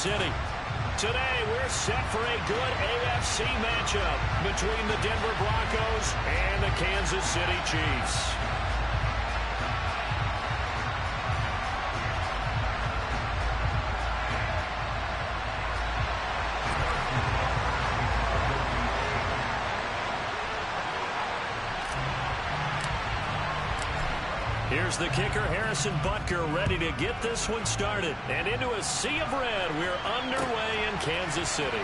City. Today, we're set for a good AFC matchup between the Denver Broncos and the Kansas City Chiefs. Here's the kicker, Harrison Butker, ready to get this one started. And into a sea of red, we're underway in Kansas City.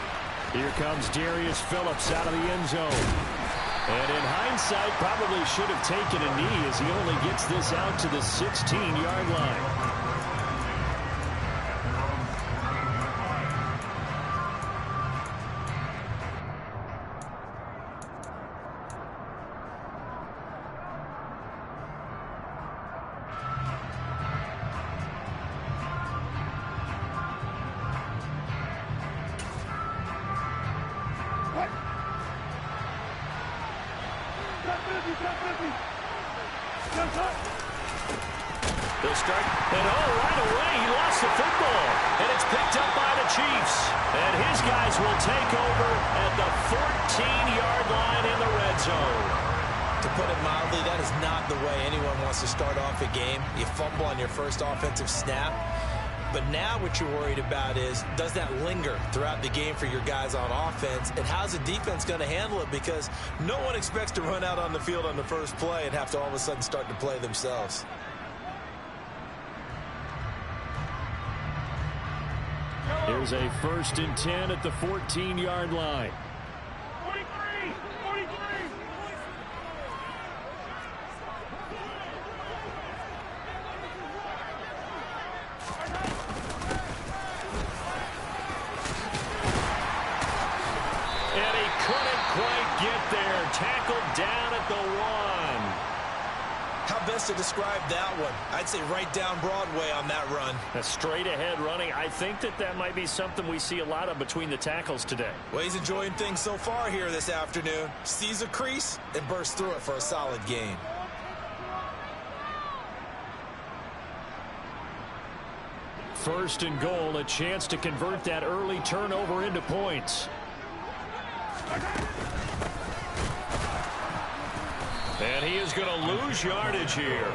Here comes Darius Phillips out of the end zone. And in hindsight, probably should have taken a knee as he only gets this out to the 16-yard line. They'll start, and right away he lost the football, and it's picked up by the Chiefs. And his guys will take over at the 14-yard line in the red zone. To put it mildly, that is not the way anyone wants to start off a game. You fumble on your first offensive snap. But now what you're worried about is, does that linger throughout the game for your guys on offense? And how's the defense going to handle it? Because no one expects to run out on the field on the first play and have to all of a sudden start to play themselves. Here's a 1st and 10 at the 14-yard line. 43! And he couldn't quite get there. Tackled down at the 1. How best to describe that one? I'd say right down Broadway on that run. A straight-ahead running. I think that might be something we see a lot of between the tackles today. Well, he's enjoying things so far here this afternoon. Sees a crease and bursts through it for a solid gain. First and goal, a chance to convert that early turnover into points. And he is going to lose yardage here.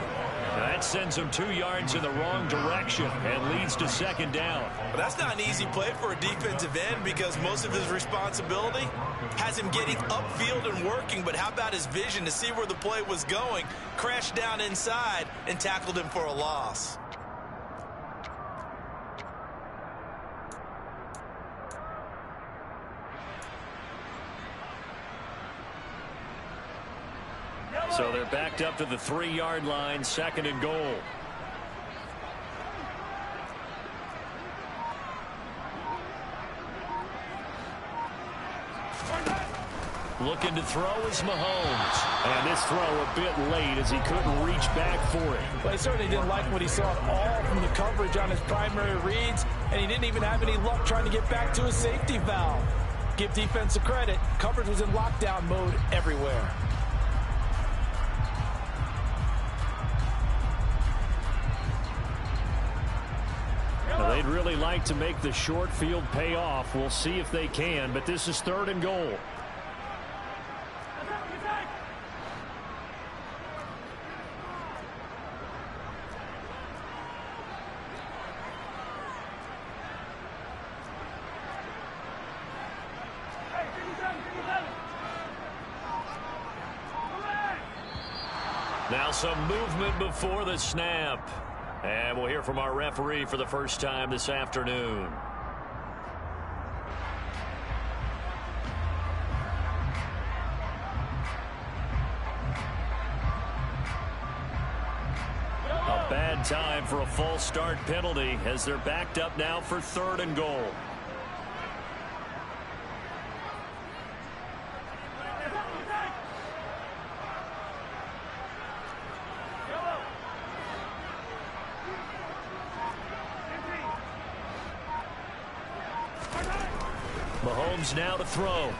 That sends him 2 yards in the wrong direction and leads to 2nd down. But that's not an easy play for a defensive end because most of his responsibility has him getting upfield and working. But how about his vision to see where the play was going, crashed down inside, and tackled him for a loss. So they're backed up to the 3-yard line, 2nd and goal. Looking to throw is Mahomes. And this throw a bit late as he couldn't reach back for it. Well, he certainly didn't like what he saw all from the coverage on his primary reads, and he didn't even have any luck trying to get back to his safety valve. Give defense a credit. Coverage was in lockdown mode everywhere. Now, they'd really like to make the short field pay off. We'll see if they can, but this is 3rd and goal. Now some movement before the snap. And we'll hear from our referee for the first time this afternoon. A bad time for a false start penalty as they're backed up now for 3rd and goal. Mahomes now to throw.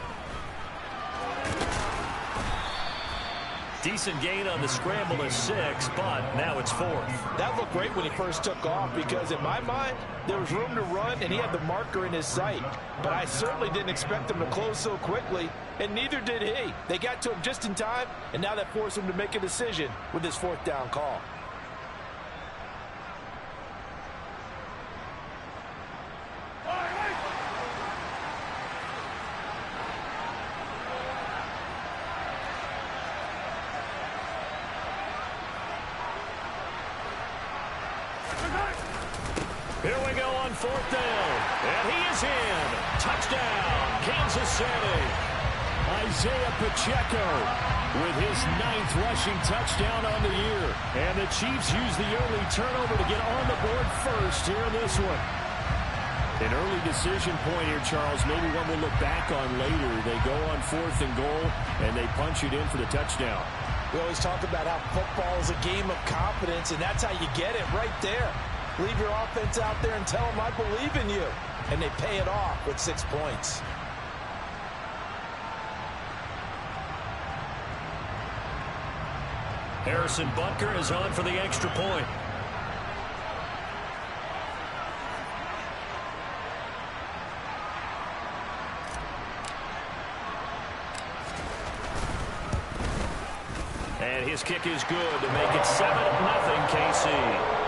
Decent gain on the scramble is 6, but now it's 4th. That looked great when he first took off because in my mind, there was room to run and he had the marker in his sight. But I certainly didn't expect him to close so quickly, and neither did he. They got to him just in time, and now that forced him to make a decision with his 4th down call. Here we go on 4th down. And he is in. Touchdown, Kansas City. Isaiah Pacheco with his 9th rushing touchdown on the year. And the Chiefs use the early turnover to get on the board first here in this one. An early decision point here, Charles. Maybe one we'll look back on later. They go on 4th and goal, and they punch it in for the touchdown. We always talk about how football is a game of confidence, and that's how you get it right there. Leave your offense out there and tell them I believe in you. And they pay it off with 6 points. Harrison Butker is on for the extra point. And his kick is good to make it 7-0 KC.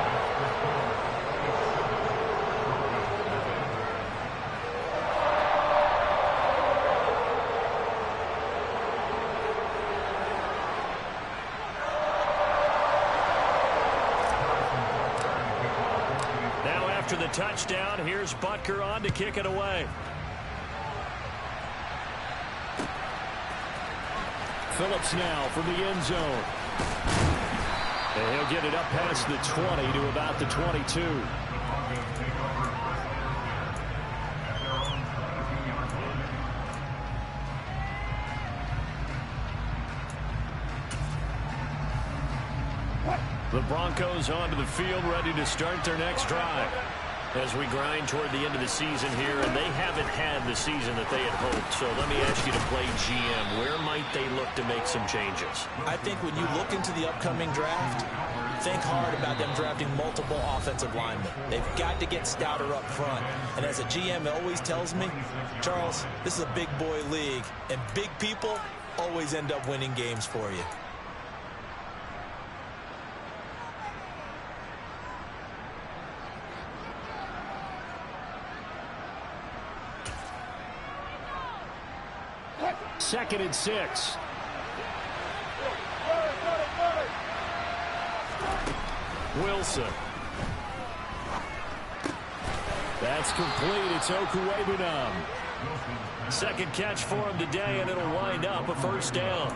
After the touchdown, here's Butker on to kick it away. Phillips now from the end zone. And he'll get it up past the 20 to about the 22. The Broncos onto the field, ready to start their next drive. As we grind toward the end of the season here, and they haven't had the season that they had hoped. So let me ask you to play GM. Where might they look to make some changes? I think when you look into the upcoming draft, think hard about them drafting multiple offensive linemen. They've got to get stouter up front. And as a GM always tells me, Charles, this is a big boy league, and big people always end up winning games for you. Second and 6. Wilson. That's complete. It's Okuwebunam. Second catch for him today, and it'll wind up a first down.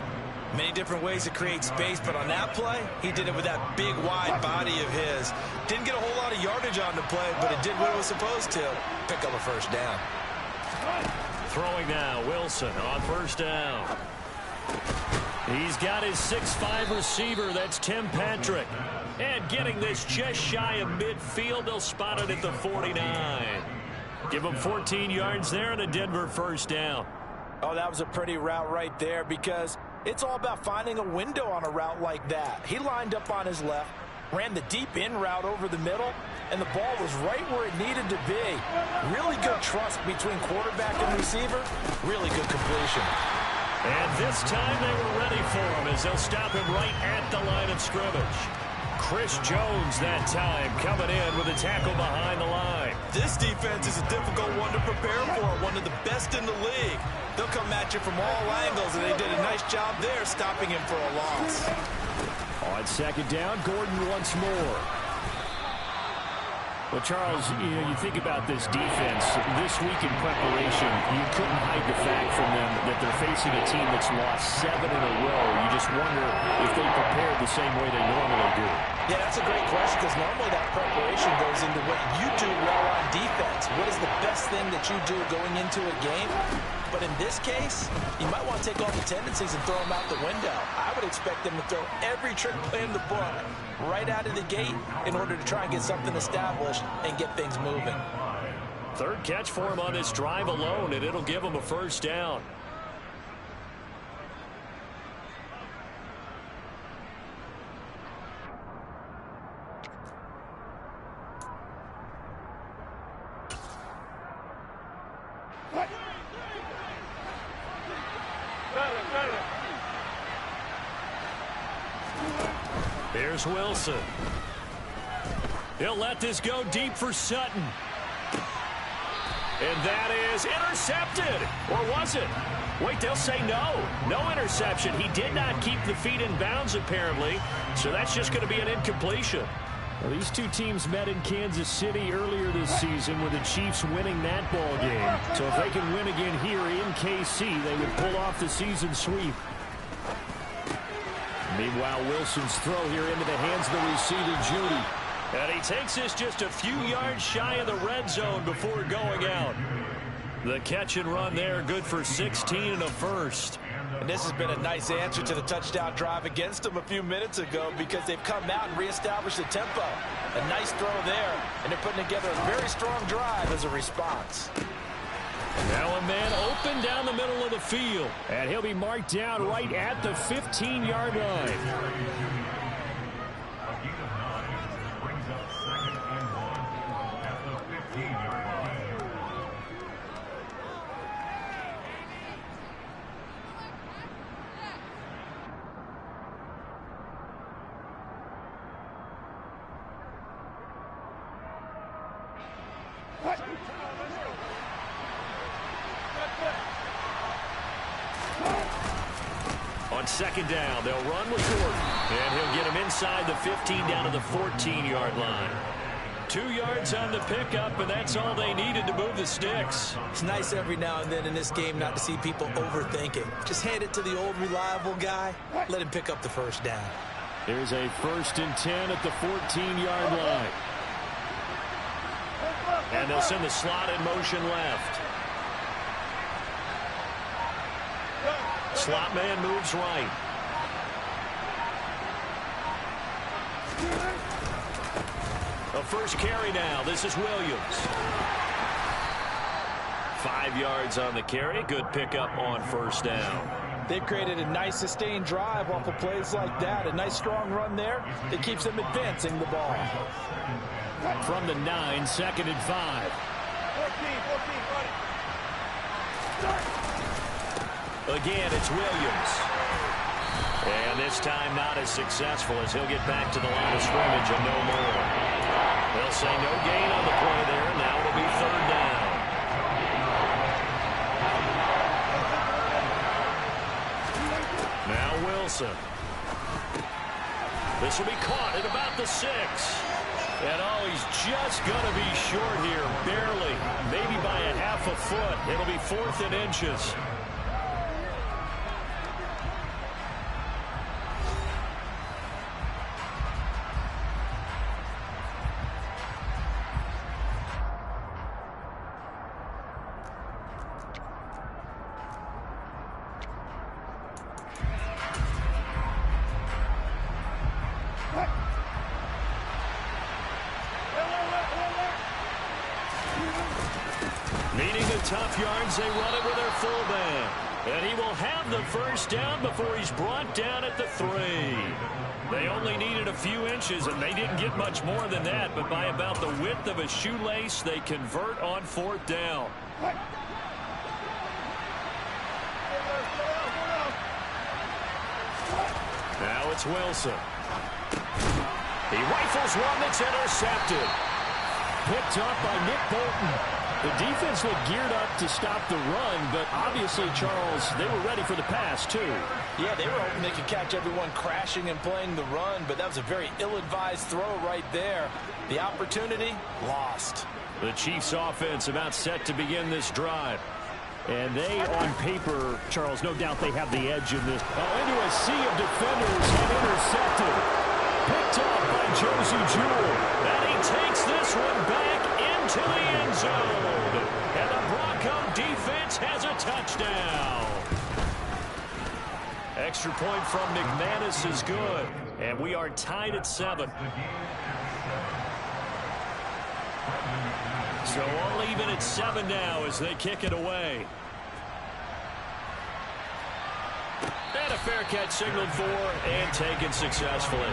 Many different ways to create space, but on that play, he did it with that big, wide body of his. Didn't get a whole lot of yardage on the play, but it did what it was supposed to. Pick up a first down. Throwing now, Wilson on first down. He's got his 6'5 receiver. That's Tim Patrick. And getting this just shy of midfield, they'll spot it at the 49. Give him 14 yards there and a Denver first down. Oh, that was a pretty route right there because it's all about finding a window on a route like that. He lined up on his left, ran the deep in route over the middle, and the ball was right where it needed to be. Really good trust between quarterback and receiver. Really good completion. And this time they were ready for him as they'll stop him right at the line of scrimmage. Chris Jones that time coming in with a tackle behind the line. This defense is a difficult one to prepare for, one of the best in the league. They'll come at you from all angles, and they did a nice job there stopping him for a loss. On second down, Gordon once more. Well, Charles, you think about this defense. This week in preparation, you couldn't hide the fact from them that they're facing a team that's lost 7 in a row. You just wonder if they prepared the same way they normally do. Yeah, that's a great question because normally that preparation goes into what you do well on defense. What is the best thing that you do going into a game? But in this case, you might want to take all the tendencies and throw them out the window. I would expect them to throw every trick play in the book right out of the gate in order to try and get something established and get things moving. Third catch for him on this drive alone, and it'll give him a first down. Here's Wilson. He'll let this go deep for Sutton. And that is intercepted. Or was it? Wait, they'll say no. No interception. He did not keep the feet in bounds, apparently. So that's just going to be an incompletion. Well, these two teams met in Kansas City earlier this season with the Chiefs winning that ball game. So if they can win again here in KC, they would pull off the season sweep. Meanwhile, Wilson's throw here into the hands of the receiver, Judy. And he takes this just a few yards shy of the red zone before going out. The catch and run there, good for 16 and a first. And this has been a nice answer to the touchdown drive against them a few minutes ago because they've come out and reestablished the tempo. A nice throw there, and they're putting together a very strong drive as a response. Now a man open down the middle of the field. And he'll be marked down right at the 15-yard line. On second down, they'll run with Gordon. And he'll get him inside the 15 down to the 14-yard line. 2 yards on the pickup, and that's all they needed to move the sticks. It's nice every now and then in this game not to see people overthinking. Just hand it to the old reliable guy. Let him pick up the first down. Here's a 1st and 10 at the 14-yard line. And they'll send the slot in motion left. Slot man moves right. A first carry now. This is Williams. 5 yards on the carry. Good pickup on first down. They've created a nice sustained drive off of plays like that. A nice strong run there that keeps them advancing the ball. From the 9, 2nd and 5. 14, Again, it's Williams. And this time not as successful as he'll get back to the line of scrimmage and no more. They'll say no gain on the play there, and now it'll be 3rd down. Now Wilson. This will be caught at about the 6. And oh, he's just going to be short here, barely, maybe by a half a foot. It'll be 4th and inches. Needing the tough yards, they run it with their fullback. And he will have the first down before he's brought down at the 3. They only needed a few inches, and they didn't get much more than that. But by about the width of a shoelace, they convert on 4th down. Now it's Wilson. He rifles one that's intercepted. Picked up by Nick Bolton. The defense looked geared up to stop the run, but obviously, Charles, they were ready for the pass, too. Yeah, they were hoping they could catch everyone crashing and playing the run, but that was a very ill-advised throw right there. The opportunity, lost. The Chiefs' offense about set to begin this drive. And they, on paper, Charles, no doubt they have the edge in this. Into a sea of defenders and intercepted. Picked up by Josie Jewell. And he takes this one back into the end zone. And the Bronco defense has a touchdown. Extra point from McManus is good. And we are tied at 7. So all even at 7 now as they kick it away. And a fair catch signaled for and taken successfully.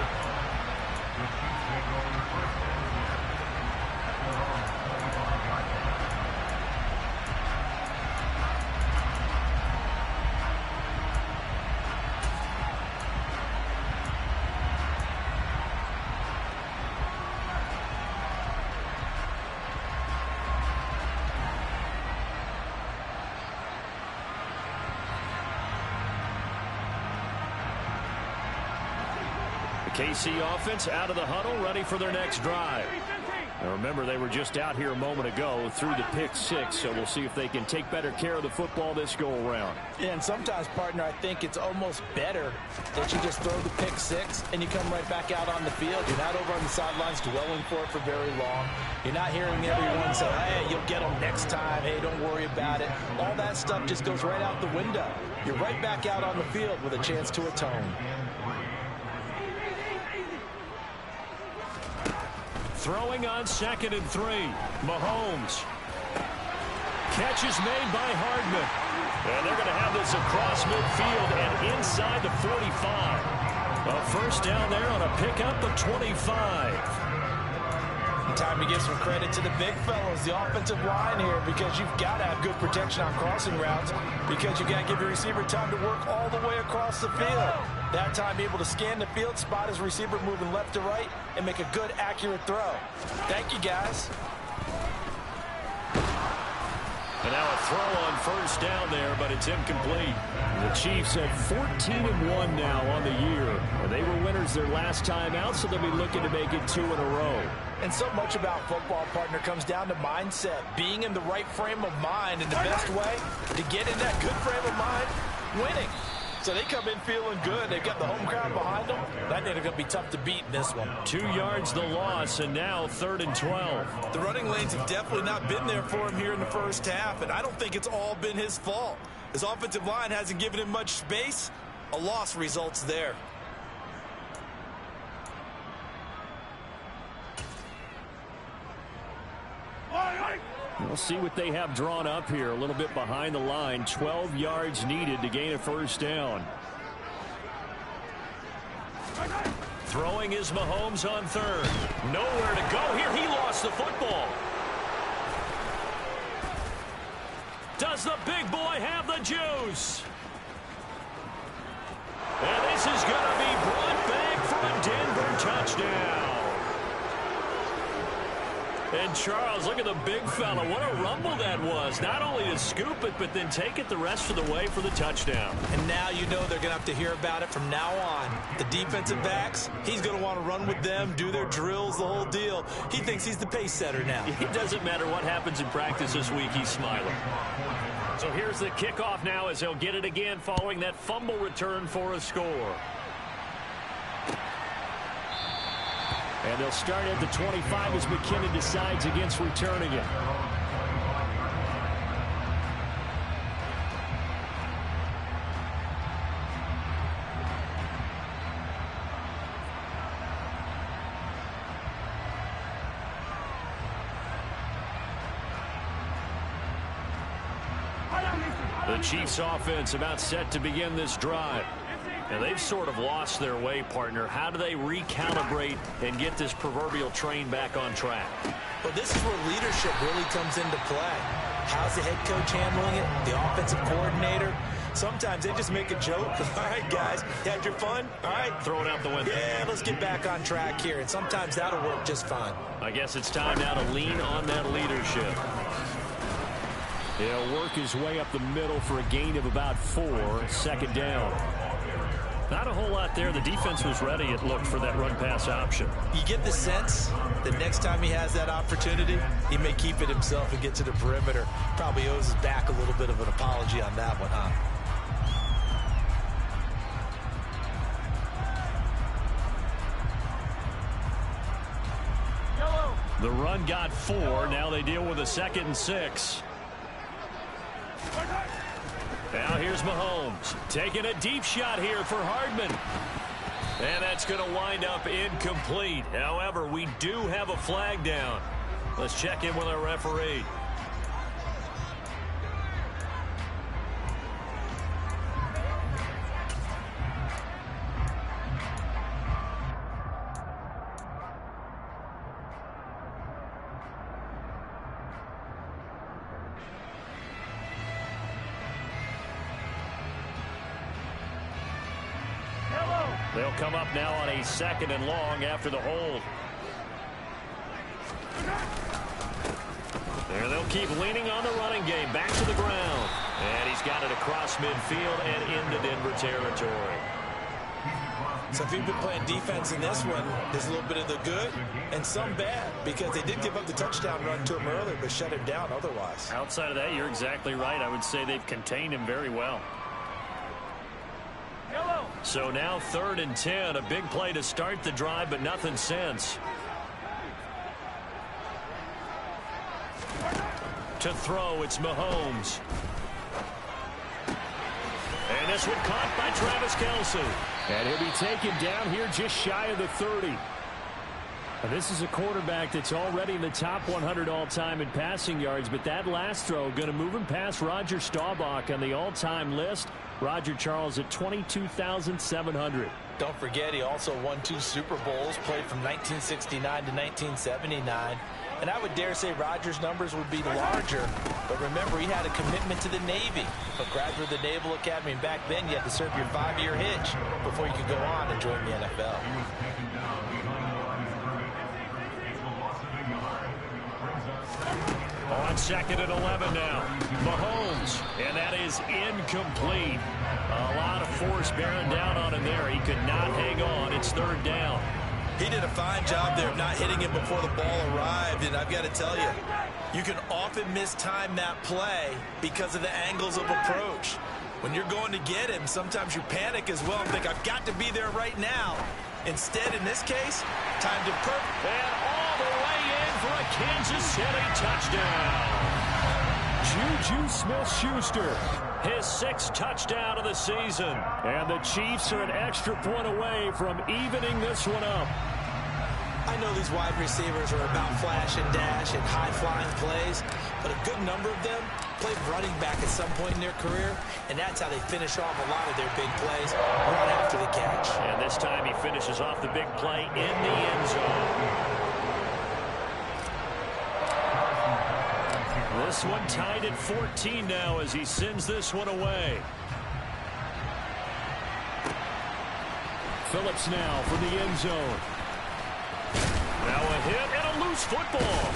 KC offense out of the huddle, ready for their next drive. Now remember, they were just out here a moment ago through the pick six, so we'll see if they can take better care of the football this go-around. Yeah, and sometimes, partner, I think it's almost better that you just throw the pick six and you come right back out on the field. You're not over on the sidelines dwelling for it for very long. You're not hearing everyone say, hey, you'll get them next time. Hey, don't worry about it. All that stuff just goes right out the window. You're right back out on the field with a chance to atone. Throwing on 2nd and 3. Mahomes. Catch is made by Hardman. And they're going to have this across midfield and inside the 45. A first down there on a pickup of 25. Time to give some credit to the big fellows, the offensive line here, because you've got to have good protection on crossing routes, because you've got to give your receiver time to work all the way across the field. That time, be able to scan the field, spot his receiver moving left to right, and make a good, accurate throw. Thank you, guys. And now a throw on first down there, but it's incomplete. The Chiefs have 14-1 now on the year. They were winners their last time out, so they'll be looking to make it 2 in a row. And so much about football, partner, comes down to mindset. Being in the right frame of mind, and the best way to get in that good frame of mind, winning. So they come in feeling good. They've got the home crowd behind them. I think they're going to be tough to beat in this one. 2 yards the loss, and now 3rd and 12. The running lanes have definitely not been there for him here in the first half, and I don't think it's all been his fault. His offensive line hasn't given him much space. A loss results there. We'll see what they have drawn up here. A little bit behind the line. 12 yards needed to gain a first down. Throwing is Mahomes on 3rd. Nowhere to go here. He lost the football. Does the big boy have the juice? And this is going to be brought back for a Denver touchdown. And Charles, look at the big fella. What a rumble that was. Not only to scoop it, but then take it the rest of the way for the touchdown. And now you know they're going to have to hear about it from now on. The defensive backs, he's going to want to run with them, do their drills, the whole deal. He thinks he's the pace setter now. It doesn't matter what happens in practice this week. He's smiling. So here's the kickoff now as he'll get it again following that fumble return for a score. And they'll start at the 25 as McKinnon decides against returning it. The Chiefs offense about set to begin this drive. And they've sort of lost their way, partner. How do they recalibrate and get this proverbial train back on track? Well, this is where leadership really comes into play. How's the head coach handling it? The offensive coordinator? Sometimes they just make a joke. All right, guys, you had your fun? All right. Throw it out the window. Yeah, let's get back on track here. And sometimes that'll work just fine. I guess it's time now to lean on that leadership. He'll work his way up the middle for a gain of about 4. 2nd down. Not a whole lot there. The defense was ready, it looked, for that run-pass option. You get the sense that next time he has that opportunity, he may keep it himself and get to the perimeter. Probably owes his back a little bit of an apology on that one, huh? The run got 4. Now they deal with a 2nd and 6. Now here's Mahomes taking a deep shot here for Hardman. And that's going to wind up incomplete. However, we do have a flag down. Let's check in with our referee. They'll come up now on a 2nd and long after the hold. There they'll keep leaning on the running game. Back to the ground. And he's got it across midfield and into Denver territory. So if you've been playing defense in this one, there's a little bit of the good and some bad, because they did give up the touchdown run to him earlier, but shut him down otherwise. Outside of that, you're exactly right. I would say they've contained him very well. So now 3rd and 10, a big play to start the drive, but nothing since. To throw, it's Mahomes. And this one caught by Travis Kelce. And he'll be taken down here just shy of the 30. And this is a quarterback that's already in the top 100 all-time in passing yards, but that last throw going to move him past Roger Staubach on the all-time list. Roger Charles at 22,700. Don't forget, he also won 2 Super Bowls, played from 1969 to 1979. And I would dare say Rodgers' numbers would be larger. But remember, he had a commitment to the Navy. A graduate of the Naval Academy. And back then, you had to serve your 5-year hitch before you could go on and join the NFL. On 2nd and 11 now. Mahomes. And that is incomplete. A lot of force bearing down on him there. He could not hang on. It's 3rd down. He did a fine job there of not hitting it before the ball arrived. And I've got to tell you, you can often mistime that play because of the angles of approach. When you're going to get him, sometimes you panic as well and think, I've got to be there right now. Instead, in this case, time to and all the way in for a Kansas City touchdown. Juju Smith-Schuster, his 6th touchdown of the season. And the Chiefs are an extra point away from evening this one up. I know these wide receivers are about flash and dash and high-flying plays, but a good number of them played running back at some point in their career, and that's how they finish off a lot of their big plays, run after the catch. And this time he finishes off the big play in the end zone. This one tied at 14 now as he sends this one away. Phillips now from the end zone. Now a hit and a loose football.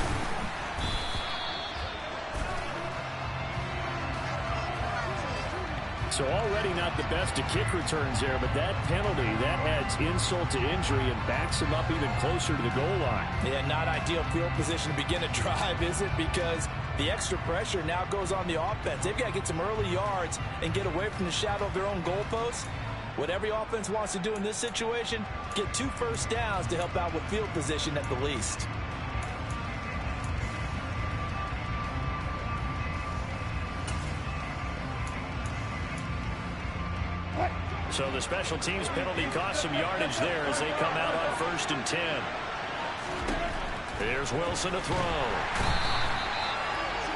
So already not the best of kick returns there, but that penalty, that adds insult to injury and backs him up even closer to the goal line. Yeah, not ideal field position to begin a drive, is it? Because the extra pressure now goes on the offense. They've got to get some early yards and get away from the shadow of their own goalposts. What every offense wants to do in this situation, get 2 first downs to help out with field position at the least. So the special teams penalty cost some yardage there as they come out on 1st and 10. Here's Wilson to throw.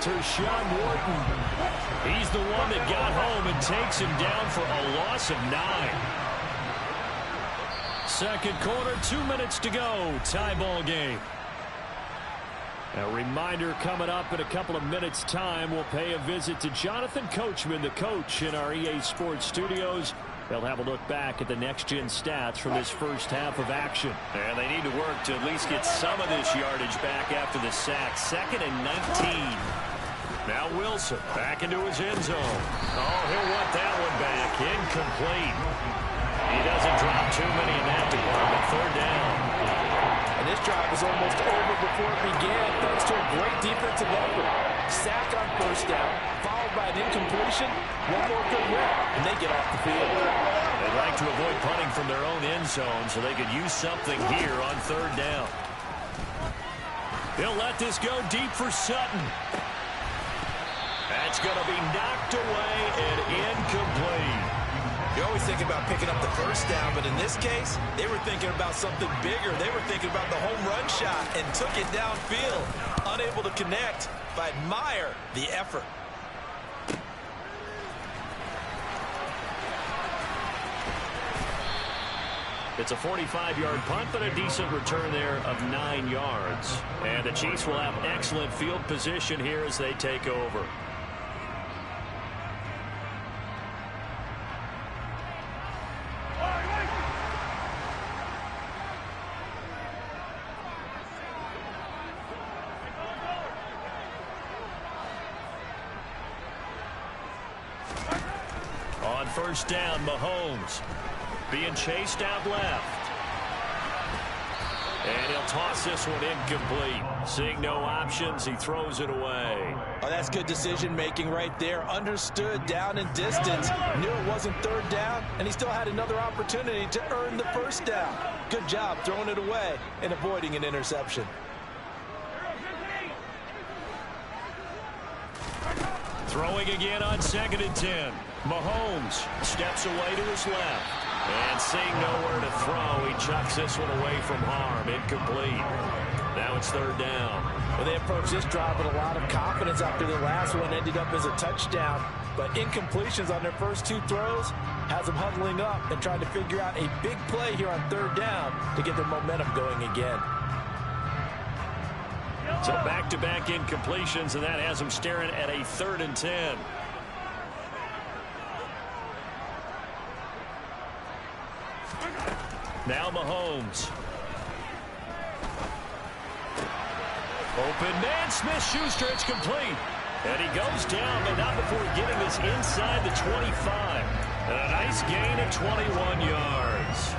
To Sean Wharton. He's the one that got home and takes him down for a loss of 9. Second quarter, 2 minutes to go. Tie ball game. A reminder coming up in a couple of minutes' time. We'll pay a visit to Jonathan Coachman, the coach in our EA Sports studios. They'll have a look back at the next-gen stats from this first half of action. And they need to work to at least get some of this yardage back after the sack. 2nd and 19. Now Wilson back into his end zone. Oh, he'll want that one back. Incomplete. He doesn't drop too many in that department. 3rd down. And this drive was almost over before it began thanks to a great defensive effort. Sack on 1st down, followed by an incompletion. One more good rep, and they get off the field. They'd like to avoid punting from their own end zone so they could use something here on 3rd down. He'll let this go deep for Sutton. That's going to be knocked away and incomplete. You always think about picking up the 1st down, but in this case, they were thinking about something bigger. They were thinking about the home run shot and took it downfield. Unable to connect, but I admire the effort. It's a 45-yard punt, but a decent return there of 9 yards. And the Chiefs will have excellent field position here as they take over. On 1st down, Mahomes. being chased out left. And he'll toss this one incomplete. Seeing no options, he throws it away. Oh, that's good decision-making right there. Understood down and distance. Knew it wasn't third down, and he still had another opportunity to earn the first down. Good job throwing it away and avoiding an interception. Throwing again on 2nd and 10. Mahomes steps away to his left. And seeing nowhere to throw, he chucks this one away from harm. Incomplete. Now it's 3rd down. Well, they approached this drive with a lot of confidence after the last one ended up as a touchdown. But incompletions on their first 2 throws has them huddling up and trying to figure out a big play here on 3rd down to get their momentum going again. So back-to-back incompletions, and that has them staring at a 3rd and 10. Now Mahomes. Open man, Smith-Schuster, it's complete. And he goes down, but not before getting this inside the 25. And a nice gain of 21 yards.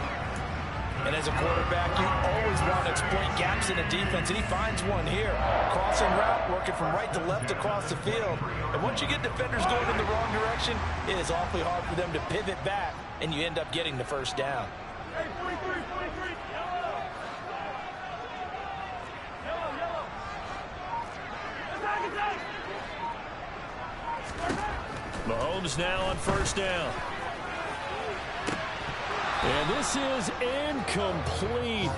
And as a quarterback, you always want to exploit gaps in the defense, and he finds one here. Crossing route, working from right to left across the field. And once you get defenders going in the wrong direction, it is awfully hard for them to pivot back, and you end up getting the first down. Mahomes now on 1st down. And this is incomplete.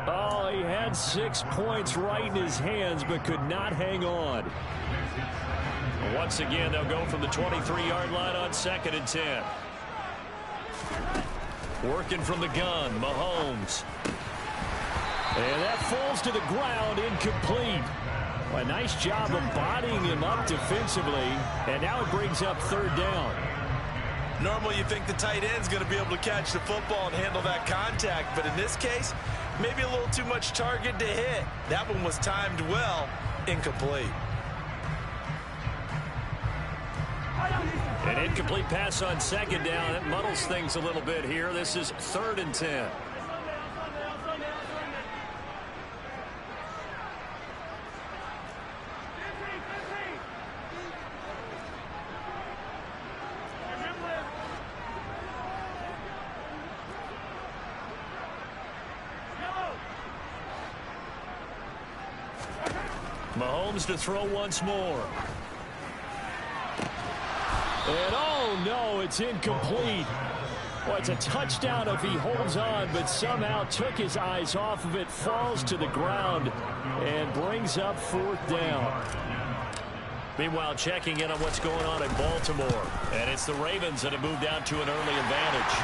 Oh, he had 6 points right in his hands, but could not hang on. Once again, they'll go from the 23-yard line on 2nd and 10. Working from the gun, Mahomes. And that falls to the ground, incomplete. A nice job of bodying him up defensively, and now it brings up 3rd down. Normally you think the tight end's going to be able to catch the football and handle that contact, but in this case, maybe a little too much target to hit. That one was timed well, incomplete. An incomplete pass on 2nd down. It muddles things a little bit here. This is 3rd and 10. Mahomes to throw once more. And oh no, it's incomplete. Well, it's a touchdown if he holds on, but somehow took his eyes off of it, falls to the ground, and brings up 4th down. Meanwhile, checking in on what's going on in Baltimore. And it's the Ravens that have moved out to an early advantage.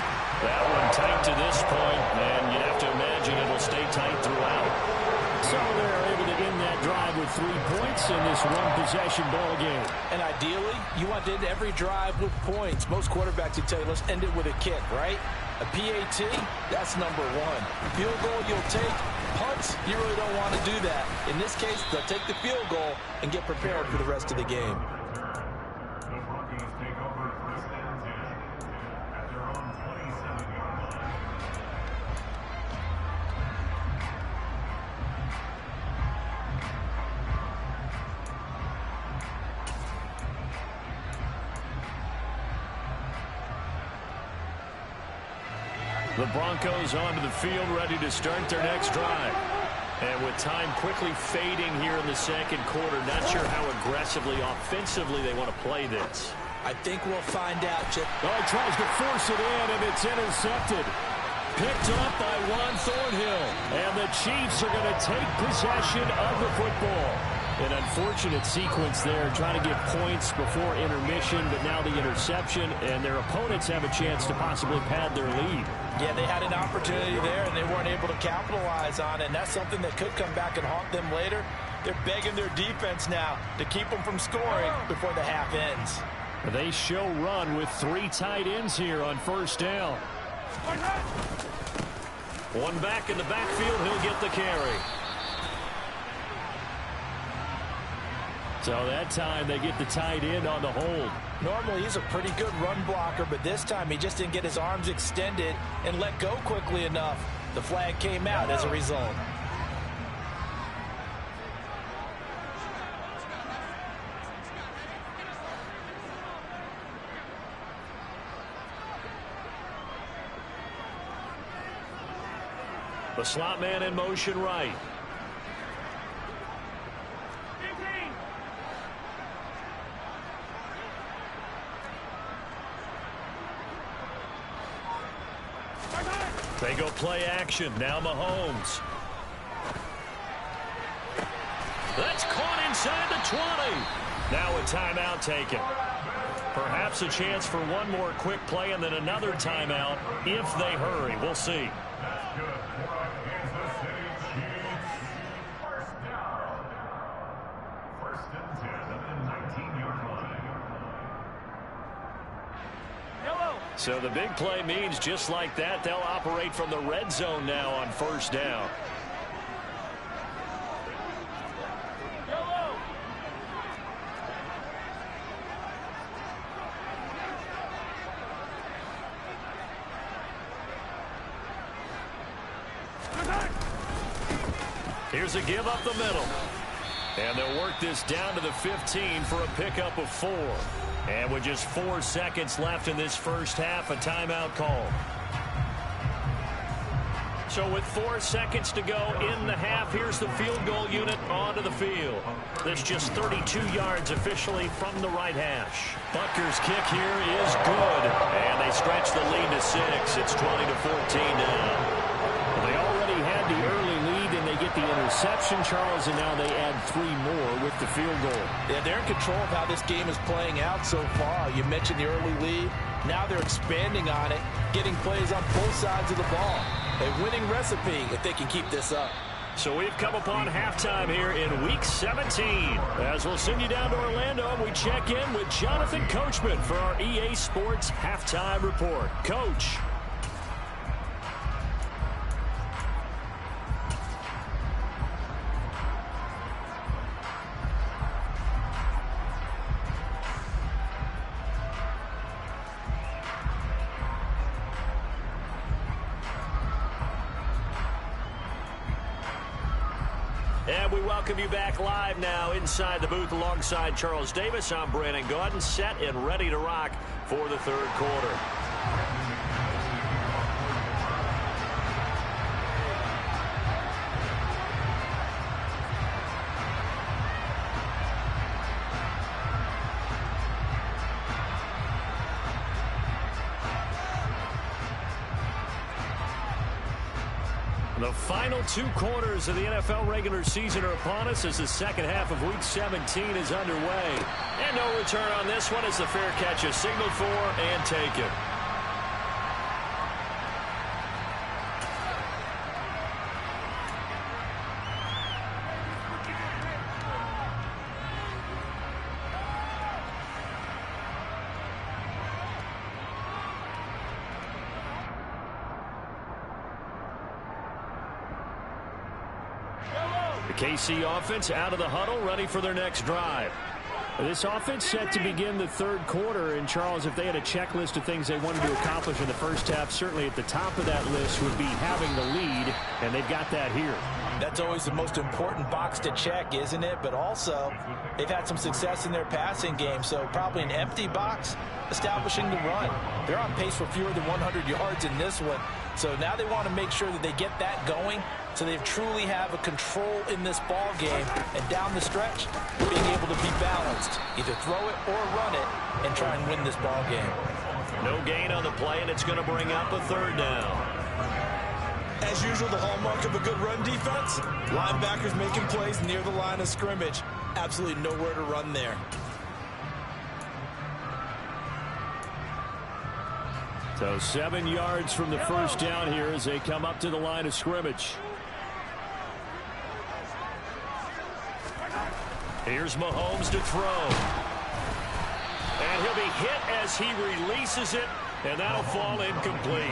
That one tight to this point, and you'd have to imagine it'll stay tight throughout. So they're able to end that drive with 3 points in this one-possession ball game. And ideally, you want to end every drive with points. Most quarterbacks would tell you, let's end it with a kick, right? A PAT, that's number 1. Field goal, you'll take. Punts, you really don't want to do that. In this case, they'll take the field goal and get prepared for the rest of the game. The Broncos take over 1st and 10 at their own 27-yard line. The Broncos onto the field, ready to start their next drive. And with time quickly fading here in the 2nd quarter, not sure how aggressively, offensively they want to play this. I think we'll find out, Chip. Oh, he tries to force it in, and it's intercepted. Picked up by Juan Thornhill. And the Chiefs are going to take possession of the football. An unfortunate sequence there, trying to get points before intermission, but now the interception, and their opponents have a chance to possibly pad their lead. Yeah, they had an opportunity there, and they weren't able to capitalize on it, and that's something that could come back and haunt them later. They're begging their defense now to keep them from scoring before the half ends. They show run with 3 tight ends here on 1st down. One back in the backfield, he'll get the carry. So that time they get the tight end on the hold. Normally he's a pretty good run blocker, but this time he just didn't get his arms extended and let go quickly enough. The flag came out as a result. The slot man in motion right. They go play action. Now Mahomes. That's caught inside the 20. Now a timeout taken. Perhaps a chance for one more quick play and then another timeout if they hurry. We'll see. So the big play means just like that, they'll operate from the red zone now on first down. Here's a give up the middle. And they'll work this down to the 15 for a pickup of 4. And with just 4 seconds left in this first half, a timeout call. So with 4 seconds to go in the half, here's the field goal unit onto the field. That's just 32 yards officially from the right hash. Butker's kick here is good. And they stretch the lead to 6. It's 20-14 now. They already had the early lead, and they get the interception, Charles, and now they add 3 more with the field goal. Yeah, they're in control of how this game is playing out so far. You mentioned the early lead. Now they're expanding on it, getting plays on both sides of the ball. A winning recipe if they can keep this up. So we've come upon halftime here in Week 17. As we'll send you down to Orlando, and we check in with Jonathan Coachman for our EA Sports Halftime Report. Coach. And we welcome you back live now inside the booth alongside Charles Davis. I'm Brandon Gaudin, set and ready to rock for the third quarter. The final 2 quarters of the NFL regular season are upon us as the second half of Week 17 is underway. And no return on this one as the fair catch is signaled for and taken. The KC offense out of the huddle, ready for their next drive. This offense set to begin the third quarter, and Charles, if they had a checklist of things they wanted to accomplish in the first half, certainly at the top of that list would be having the lead, and they've got that here. That's always the most important box to check, isn't it? But also, they've had some success in their passing game, so probably an empty box establishing the run. They're on pace for fewer than 100 yards in this one, so now they want to make sure that they get that going so they truly have a control in this ball game, and down the stretch, being able to be balanced. Either throw it or run it and try and win this ball game. No gain on the play, and it's going to bring up a third down. As usual, the hallmark of a good run defense, linebackers making plays near the line of scrimmage. Absolutely nowhere to run there. So 7 yards from the first down here as they come up to the line of scrimmage. Here's Mahomes to throw. And he'll be hit as he releases it, and that'll fall incomplete.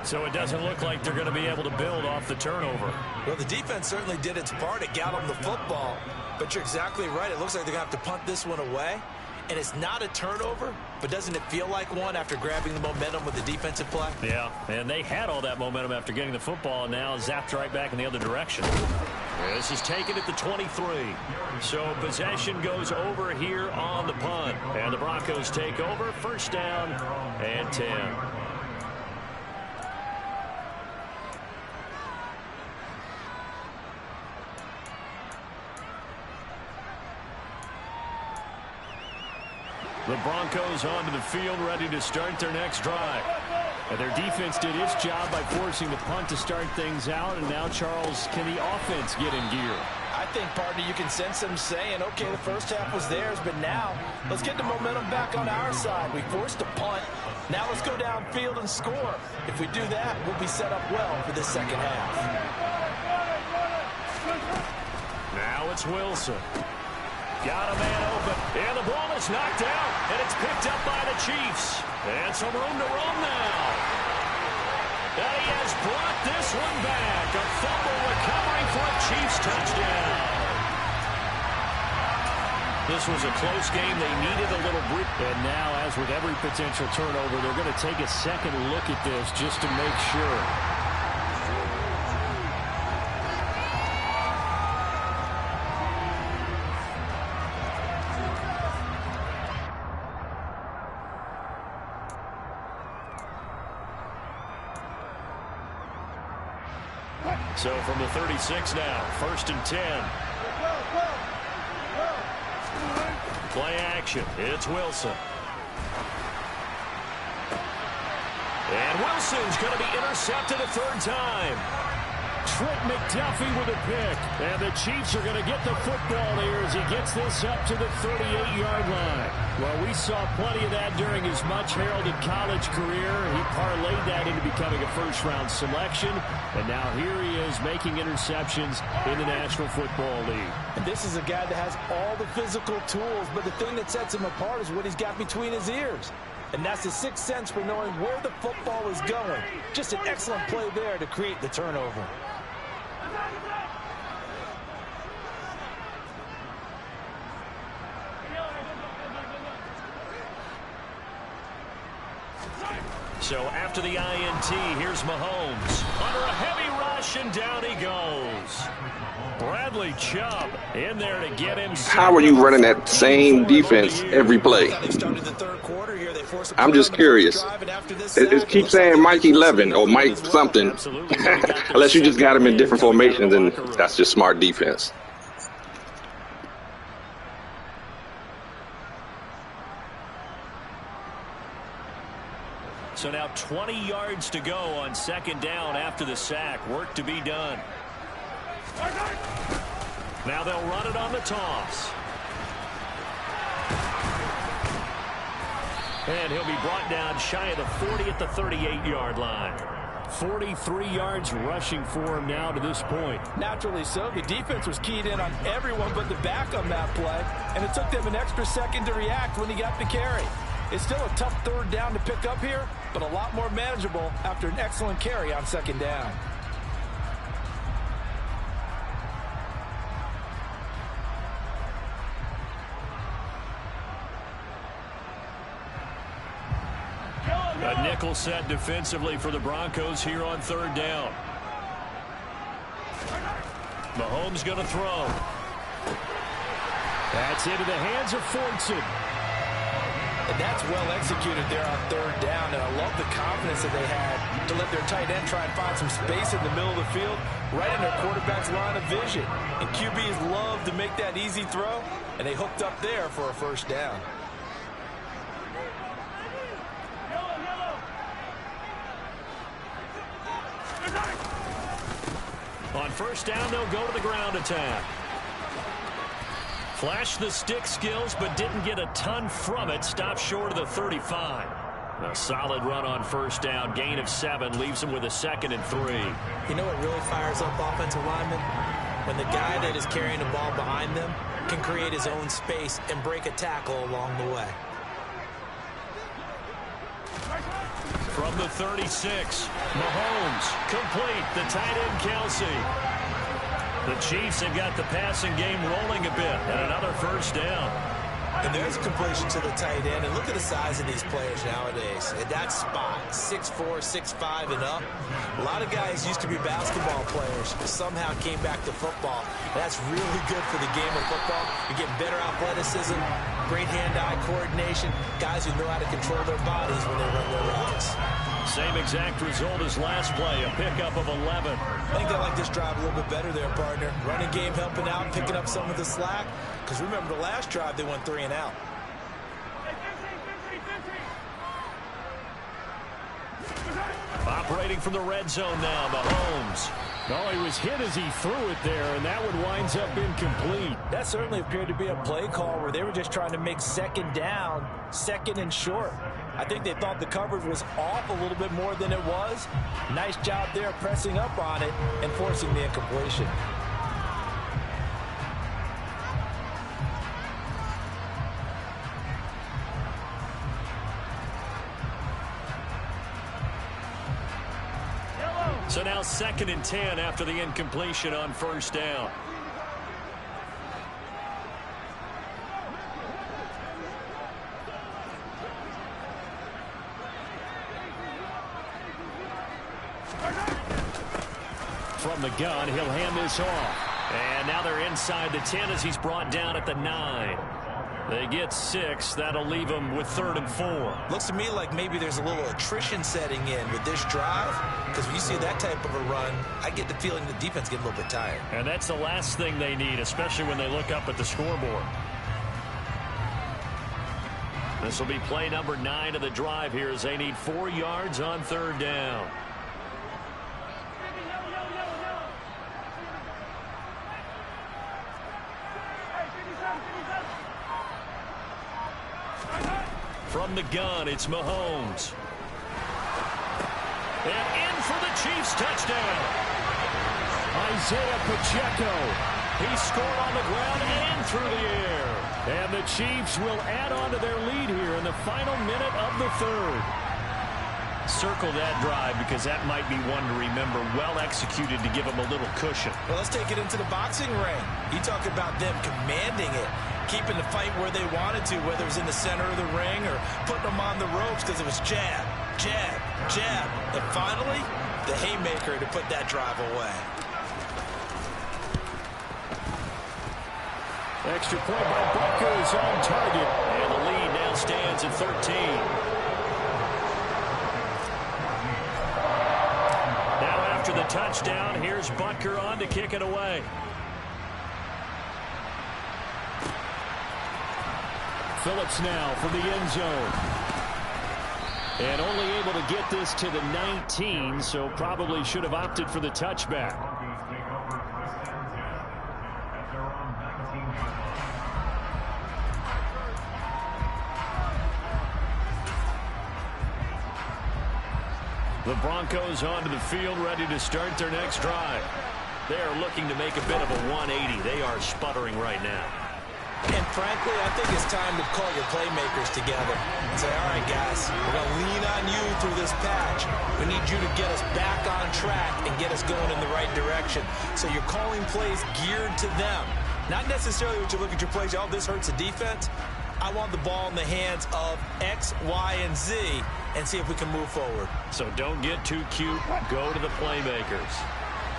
So it doesn't look like they're going to be able to build off the turnover. Well, the defense certainly did its part. It got them the football. But you're exactly right. It looks like they're going to have to punt this one away. And it's not a turnover, but doesn't it feel like one after grabbing the momentum with the defensive play? Yeah, and they had all that momentum after getting the football, and now zapped right back in the other direction. This is taken at the 23. So possession goes over here on the punt. And the Broncos take over, first down and 10. The Broncos onto the field, ready to start their next drive. And their defense did its job by forcing the punt to start things out. And now, Charles, can the offense get in gear? I think, partner, you can sense them saying, okay, the first half was theirs, but now let's get the momentum back on our side. We forced a punt. Now let's go downfield and score. If we do that, we'll be set up well for this second half. Now it's Wilson. Got a man open, and the ball is knocked out, and it's picked up by the Chiefs. And some room to roam now. And he has brought this one back. A fumble recovery for a Chiefs touchdown. This was a close game. They needed a little break. And now, as with every potential turnover, they're going to take a second look at this just to make sure. So from the 36 now, first and 10. Play action. It's Wilson. And Wilson's going to be intercepted a third time. Trent McDuffie with a pick. And the Chiefs are going to get the football here as he gets this up to the 38-yard line. Well, we saw plenty of that during his much-heralded college career. He parlayed that into becoming a first-round selection. And now here he is making interceptions in the National Football League. And this is a guy that has all the physical tools, but the thing that sets him apart is what he's got between his ears. And that's the sixth sense for knowing where the football is going. Just an excellent play there to create the turnover. So after the INT, here's Mahomes. Under a heavy rush, and down he goes. Bradley Chubb in there to get him. How are you running that same defense every play? I'm just curious. It keeps saying Mike 11 or Mike something. Unless you just got him in different formations, and that's just smart defense. So now 20 yards to go on second down after the sack. Work to be done. Now they'll run it on the toss. And he'll be brought down shy of the 40 at the 38-yard line. 43 yards rushing for him now to this point. Naturally so. The defense was keyed in on everyone but the back on that play, and it took them an extra second to react when he got the carry. It's still a tough third down to pick up here, but a lot more manageable after an excellent carry on second down. A nickel set defensively for the Broncos here on third down. Mahomes going to throw. That's into the hands of Fortson. And that's well executed there on third down, and I love the confidence that they had to let their tight end try and find some space in the middle of the field, right in their quarterback's line of vision. And QBs love to make that easy throw, and they hooked up there for a first down. On first down, they'll go to the ground attack. Flashed the stick skills, but didn't get a ton from it. Stopped short of the 35. A solid run on first down. Gain of 7 leaves them with a second and 3. You know what really fires up offensive linemen? When the guy that is carrying the ball behind them can create his own space and break a tackle along the way. From the 36, Mahomes complete. The tight end Kelsey. The Chiefs have got the passing game rolling a bit, and another first down. And there's a completion to the tight end. And look at the size of these players nowadays. At that spot, 6'4", 6'5", and up. A lot of guys used to be basketball players, somehow came back to football. That's really good for the game of football. You get better athleticism, great hand-eye coordination, guys who know how to control their bodies when they run their routes. Same exact result as last play, a pickup of 11. I think they like this drive a little bit better there, partner. Running game helping out, picking up some of the slack. Because remember, the last drive, they went 3 and out. Operating from the red zone now, Mahomes. No, he was hit as he threw it there, and that one winds up incomplete. That certainly appeared to be a play call where they were just trying to make second down, second and short. I think they thought the coverage was off a little bit more than it was. Nice job there pressing up on it and forcing the incompletion. So now 2nd and 10 after the incompletion on first down. From the gun, he'll hand this off. And now they're inside the 10 as he's brought down at the 9. They get 6. That'll leave them with 3rd and 4. Looks to me like maybe there's a little attrition setting in with this drive. Because when you see that type of a run, I get the feeling the defense getting a little bit tired. And that's the last thing they need, especially when they look up at the scoreboard. This will be play number 9 of the drive here as they need 4 yards on 3rd down. From the gun, it's Mahomes. And in for the Chiefs touchdown. Isaiah Pacheco. He scored on the ground and through the air. And the Chiefs will add on to their lead here in the final minute of the 3rd. Circle that drive because that might be one to remember. Well executed to give them a little cushion. Well, let's take it into the boxing ring. You talk about them commanding it, keeping the fight where they wanted to, whether it was in the center of the ring or putting them on the ropes because it was jab, jab, jab. And finally, the haymaker to put that drive away. Extra point by Butker is on target. And the lead now stands at 13. After the touchdown, here's Butker on to kick it away. Phillips now from the end zone. And only able to get this to the 19, so probably should have opted for the touchback. The Broncos onto the field, ready to start their next drive. They are looking to make a bit of a 180. They are sputtering right now. And frankly, I think it's time to call your playmakers together and say, all right, guys, we're going to lean on you through this patch. We need you to get us back on track and get us going in the right direction. So you're calling plays geared to them. Not necessarily what you look at your plays, oh, this hurts the defense. I want the ball in the hands of X, Y, and Z and see if we can move forward. So don't get too cute. Go to the playmakers.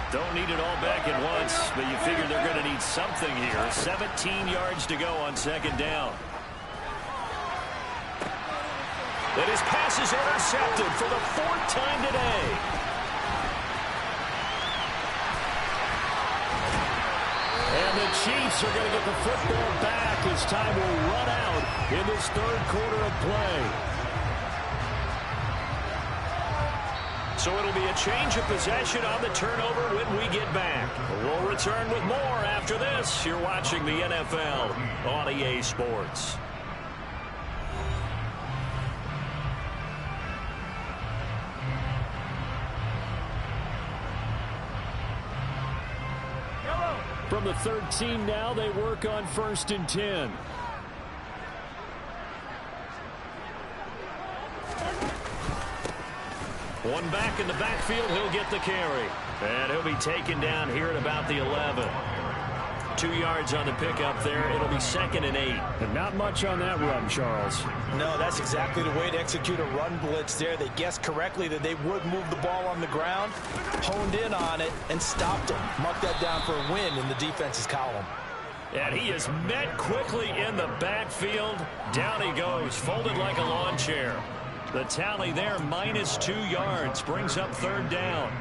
Don't need it all back at once, but you figure they're going to need something here. 17 yards to go on 2nd down. And his pass is intercepted for the 4th time today. And the Chiefs are going to get the football back as time will run out in this 3rd quarter of play. So it'll be a change of possession on the turnover when we get back. We'll return with more after this. You're watching the NFL on EA Sports. From the 13 now, they work on 1st and 10. One back in the backfield, he'll get the carry. And he'll be taken down here at about the 11. 2 yards on the pickup there. It'll be 2nd and 8. And not much on that run, Charles. No, that's exactly the way to execute a run blitz there. They guessed correctly that they would move the ball on the ground, honed in on it, and stopped it. Marked that down for a win in the defense's column. And he is met quickly in the backfield. Down he goes, folded like a lawn chair. The tally there, -2 yards, brings up 3rd down.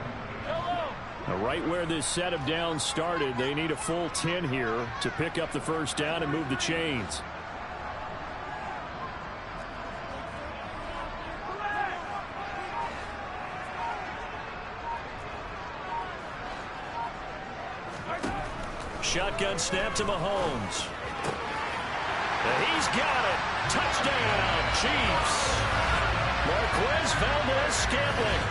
Right where this set of downs started, they need a full 10 here to pick up the 1st down and move the chains. Shotgun snap to Mahomes. And he's got it. Touchdown, Chiefs. Marquez Valdez-Scantling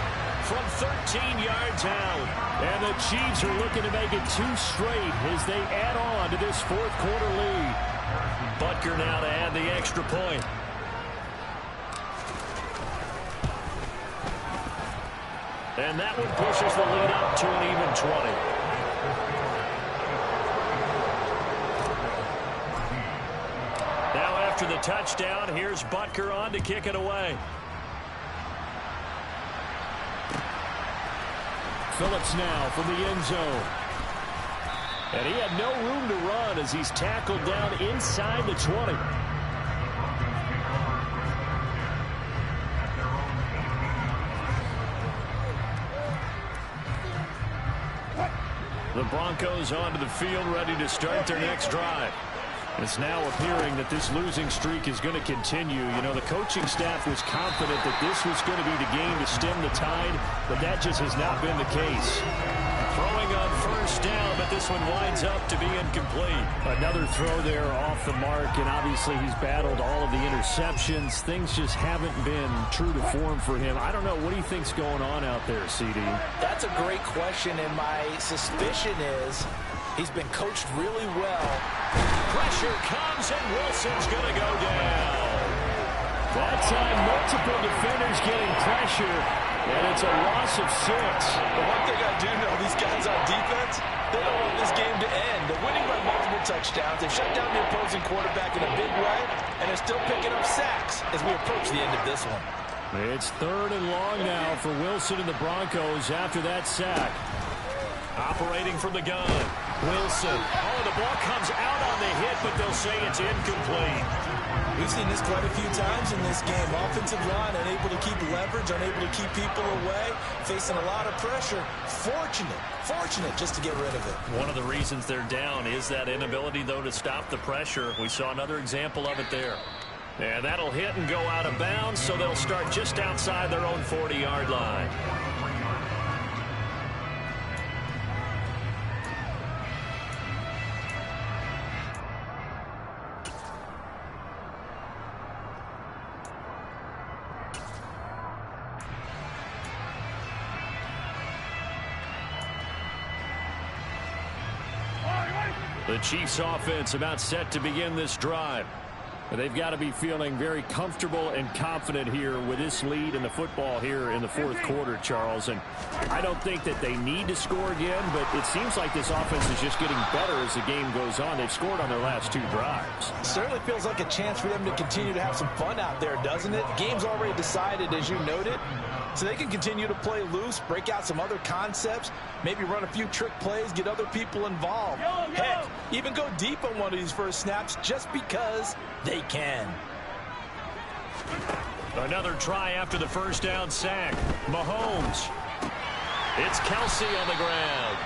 from 13 yards out. And the Chiefs are looking to make it 2 straight as they add on to this 4th quarter lead. Butker now to add the extra point. And that one pushes the lead up to an even 20. Now after the touchdown, here's Butker on to kick it away. Phillips now from the end zone. And he had no room to run as he's tackled down inside the 20. The Broncos onto the field, ready to start their next drive. It's now appearing that this losing streak is going to continue. You know, the coaching staff was confident that this was going to be the game to stem the tide, but that just has not been the case. Throwing on 1st down, but this one winds up to be incomplete. Another throw there off the mark, and obviously he's battled all of the interceptions. Things just haven't been true to form for him. I don't know. What do you think's going on out there, CD? That's a great question, and my suspicion is he's been coached really well. Pressure comes, and Wilson's going to go down. That time, multiple defenders getting pressure, and it's a loss of 6. The one thing I do know, these guys on defense, they don't want this game to end. They're winning by multiple touchdowns. They've shut down the opposing quarterback in a big way, and they're still picking up sacks as we approach the end of this one. It's 3rd and long now for Wilson and the Broncos after that sack. Operating from the gun. Wilson. Oh, the ball comes out on the hit, but they'll say it's incomplete. We've seen this quite a few times in this game. Offensive line unable to keep leverage, unable to keep people away, facing a lot of pressure. Fortunate just to get rid of it. One of the reasons they're down is that inability, though, to stop the pressure. We saw another example of it there. And that'll hit and go out of bounds, so they'll start just outside their own 40-yard line. The Chiefs offense about set to begin this drive. They've got to be feeling very comfortable and confident here with this lead in the football here in the 4th quarter, Charles. And I don't think that they need to score again, but it seems like this offense is just getting better as the game goes on. They've scored on their last 2 drives. Certainly feels like a chance for them to continue to have some fun out there, doesn't it? Game's already decided, as you noted. So they can continue to play loose, break out some other concepts, maybe run a few trick plays, get other people involved. Heck, even go deep on one of these first snaps just because they can. Another try after the 1st down sack. Mahomes. It's Kelsey on the ground.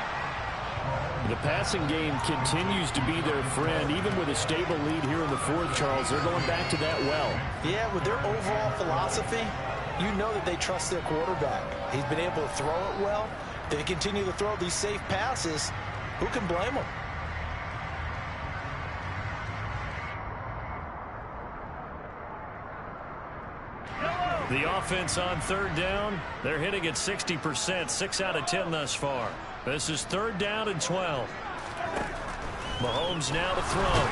The passing game continues to be their friend. Even with a stable lead here in the 4th, Charles, they're going back to that well. Yeah, with their overall philosophy, you know that they trust their quarterback. He's been able to throw it well. They continue to throw these safe passes. Who can blame them? The offense on 3rd down, they're hitting at 60%, 6 out of 10 thus far. This is 3rd down and 12. Mahomes now to throw.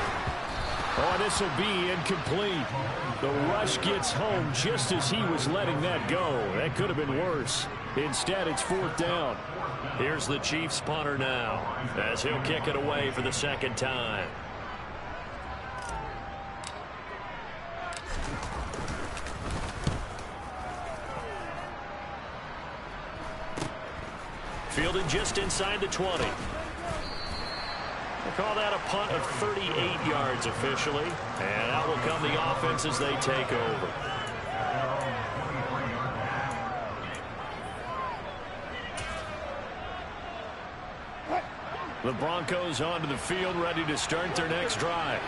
Oh, this will be incomplete. The rush gets home just as he was letting that go. That could have been worse. Instead, it's 4th down. Here's the Chiefs punter now, as he'll kick it away for the second time. Fielded just inside the 20. We'll call that a punt of 38 yards officially. And out will come the offense as they take over. The Broncos onto the field, ready to start their next drive.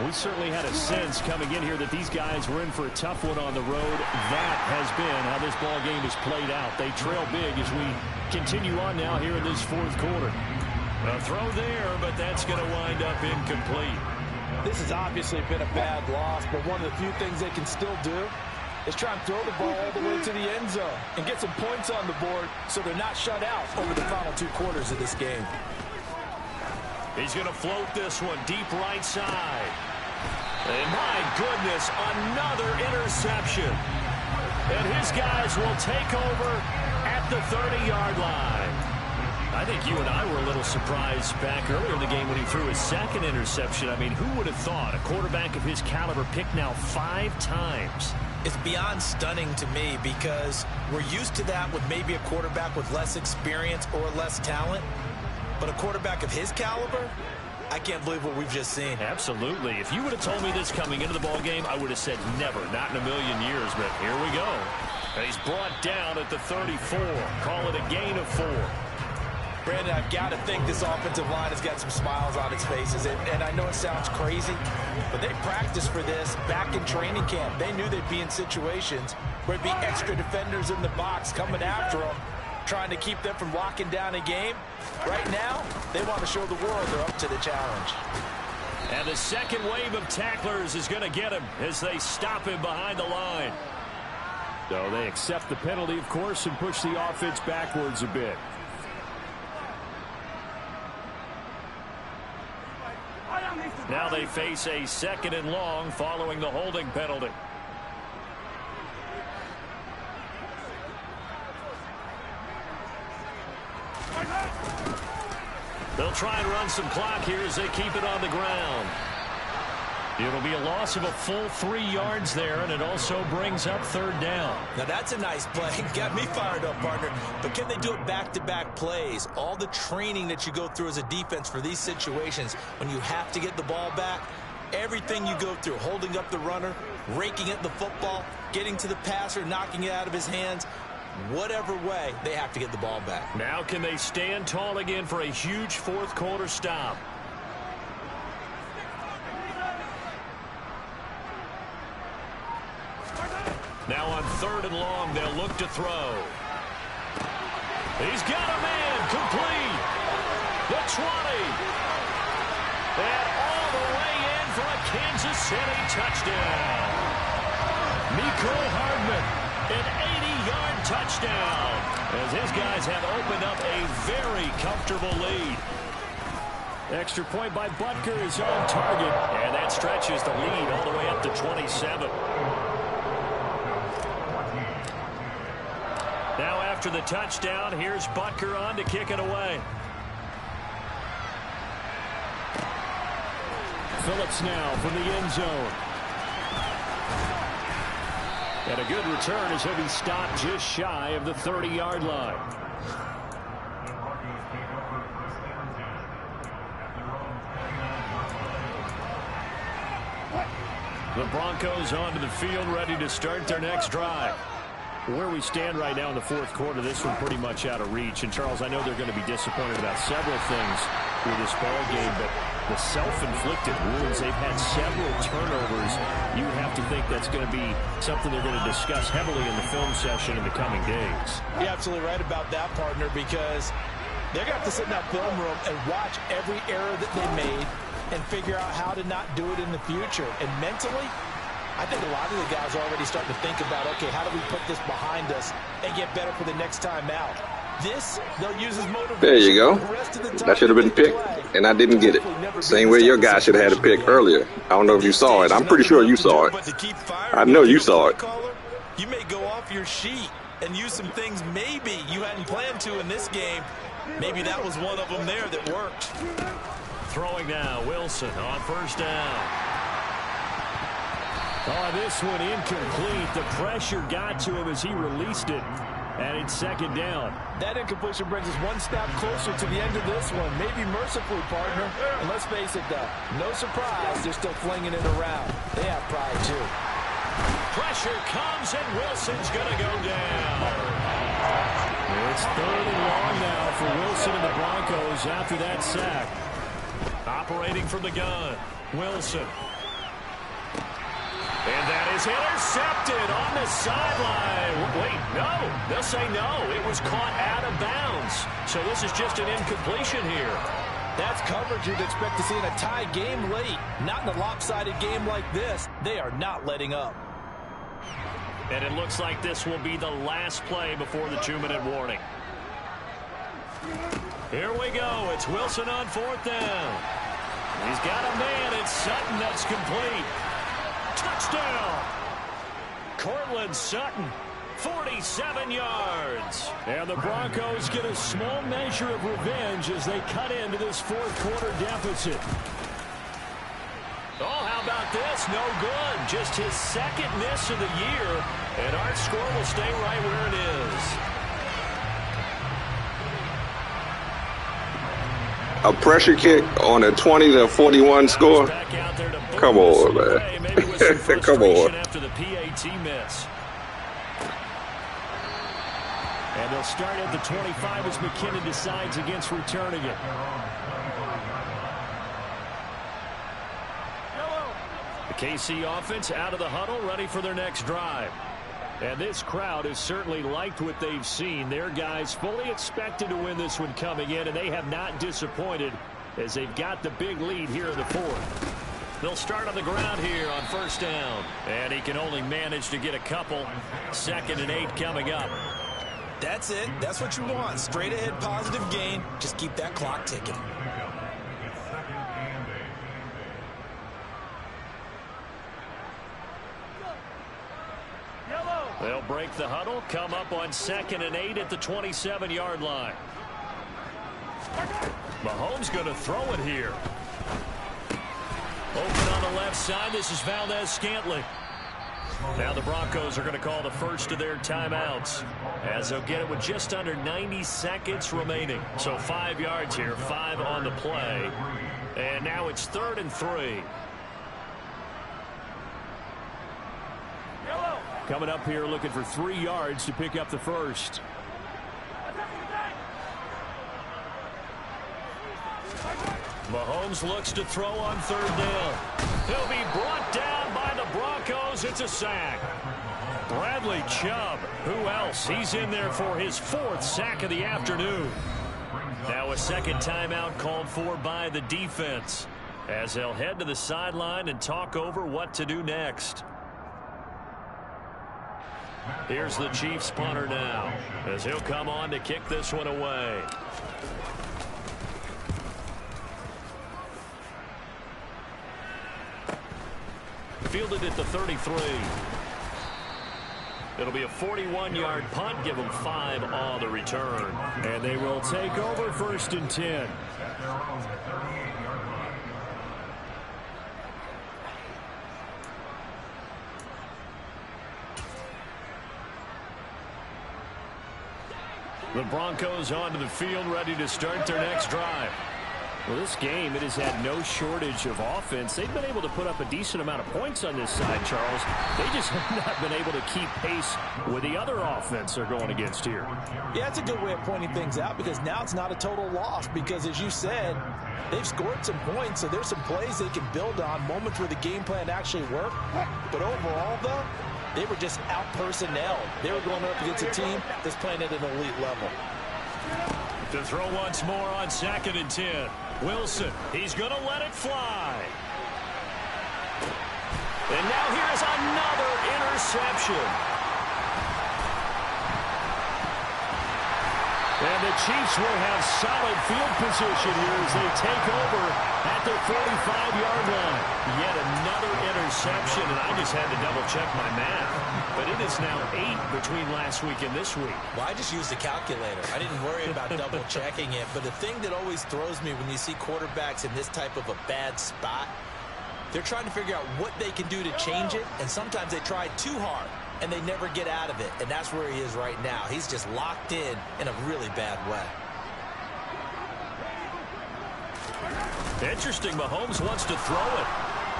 We certainly had a sense coming in here that these guys were in for a tough one on the road. That has been how this ball game has played out. They trail big as we continue on now here in this fourth quarter. A throw there, but that's going to wind up incomplete. This has obviously been a bad loss, but one of the few things they can still do is try and throw the ball all the way to the end zone and get some points on the board so they're not shut out over the final 2 quarters of this game. He's going to float this one deep right side. And my goodness, another interception. And his guys will take over at the 30-yard line. I think you and I were a little surprised back earlier in the game when he threw his second interception. I mean, who would have thought a quarterback of his caliber picked now 5 times? It's beyond stunning to me because we're used to that with maybe a quarterback with less experience or less talent. But a quarterback of his caliber, I can't believe what we've just seen. Absolutely. If you would have told me this coming into the ball game, I would have said never, not in a million years. But here we go. And he's brought down at the 34. Call it a gain of 4. Brandon, I've got to think this offensive line has got some smiles on its faces. And I know it sounds crazy, but they practiced for this back in training camp. They knew they'd be in situations where there'd be extra defenders in the box coming after them, trying to keep them from locking down a game. Right now, they want to show the world they're up to the challenge. And the second wave of tacklers is going to get him as they stop him behind the line. So they accept the penalty, of course, and push the offense backwards a bit. Now they face a 2nd and long following the holding penalty. They'll try and run some clock here as they keep it on the ground. It'll be a loss of a full 3 yards there, and it also brings up 3rd down. Now that's a nice play. Got me fired up, partner. But can they do it back-to-back plays? All the training that you go through as a defense for these situations, when you have to get the ball back, everything you go through, holding up the runner, raking at the football, getting to the passer, knocking it out of his hands, whatever way, they have to get the ball back. Now can they stand tall again for a huge 4th quarter stop? Now on 3rd and long, they'll look to throw. He's got a man, complete. The 20. And all the way in for a Kansas City touchdown. Miko Hardman, an 80-yard touchdown, as his guys have opened up a very comfortable lead. Extra point by Butker is on target. And that stretches the lead all the way up to 27. Now after the touchdown, here's Butker on to kick it away. Phillips now from the end zone. And a good return as he'll be stopped just shy of the 30-yard line. The Broncos onto the field, ready to start their next drive. Where we stand right now in the 4th quarter, this one pretty much out of reach. And, Charles, I know they're going to be disappointed about several things with this ball game, but the self-inflicted wounds, they've had several turnovers. You have to think that's going to be something they're going to discuss heavily in the film session in the coming days. You're absolutely right about that, partner, because they're going to have to sit in that film room and watch every error that they made and figure out how to not do it in the future. And mentally, I think a lot of the guys are already starting to think about, okay, how do we put this behind us and get better for the next time out? This, they'll use as motivation. There you go. That should have been picked, and I didn't get it. Same way your guy should have had a pick earlier. I don't know if you saw it. I'm pretty sure you saw it. I know you saw it. You may go off your sheet. and use some things maybe you hadn't planned to in this game. Maybe that was one of them there that worked. Throwing now, Wilson on first down. Oh, this one incomplete. The pressure got to him as he released it. And it's second down. That incompletion brings us one step closer to the end of this one. Maybe mercifully, partner. And let's face it, though. No surprise, they're still flinging it around. They have pride, too. Pressure comes, and Wilson's going to go down. It's third and long now for Wilson and the Broncos after that sack. Operating from the gun, Wilson. And that is intercepted on the sideline. Wait, no. They'll say no. It was caught out of bounds. So this is just an incompletion here. That's coverage you'd expect to see in a tie game late. Not in a lopsided game like this. They are not letting up. And it looks like this will be the last play before the 2-minute warning. Here we go. It's Wilson on fourth down. He's got a man. It's Sutton that's complete. Touchdown! Cortland Sutton, 47 yards. And the Broncos get a small measure of revenge as they cut into this fourth-quarter deficit. Oh, how about this? No good. Just his second miss of the year, and our score will stay right where it is. A pressure kick on a 20-41 score. Come on, man. Come on. After the PAT miss. And they'll start at the 25 as McKinnon decides against returning it. The KC offense out of the huddle, ready for their next drive. And this crowd has certainly liked what they've seen. Their guys fully expected to win this one coming in, and they have not disappointed as they've got the big lead here in the fourth. They'll start on the ground here on first down. And he can only manage to get a couple. 2nd and 8 coming up. That's it. That's what you want. Straight ahead positive gain. Just keep that clock ticking. They'll break the huddle, come up on 2nd and 8 at the 27-yard line. Mahomes going to throw it here. Open on the left side. This is Valdez-Scantling. Now the Broncos are going to call the first of their timeouts as they'll get it with just under 90 seconds remaining. So 5 yards here, 5 on the play. And now it's 3rd and 3. Coming up here looking for 3 yards to pick up the first. Mahomes looks to throw on 3rd down. He'll be brought down by the Broncos. It's a sack. Bradley Chubb. Who else? He's in there for his 4th sack of the afternoon. Now a second timeout called for by the defense as they'll head to the sideline and talk over what to do next. Here's the Chiefs punter now as he'll come on to kick this one away. Fielded at the 33. It'll be a 41-yard punt. Give them 5 on the return. And they will take over 1st and 10. The Broncos onto the field, ready to start their next drive. Well, this game, it has had no shortage of offense. They've been able to put up a decent amount of points on this side, Charles. They just have not been able to keep pace with the other offense they're going against here. Yeah, that's a good way of pointing things out because now it's not a total loss because, as you said, they've scored some points, so there's some plays they can build on, moments where the game plan actually worked. But overall, though, they were just out-personnelled. They were going up against a team that's playing at an elite level. To throw once more on 2nd and 10. Wilson, he's going to let it fly. And now here's another interception. And And the Chiefs will have solid field position here as they take over at their 45-yard line. Yet another interception, and I just had to double-check my math. But it is now 8 between last week and this week. Well, I just used a calculator. I didn't worry about double-checking it. But the thing that always throws me when you see quarterbacks in this type of a bad spot, they're trying to figure out what they can do to change it, and sometimes they try too hard, and they never get out of it. And that's where he is right now. He's just locked in a really bad way. Interesting, Mahomes wants to throw it.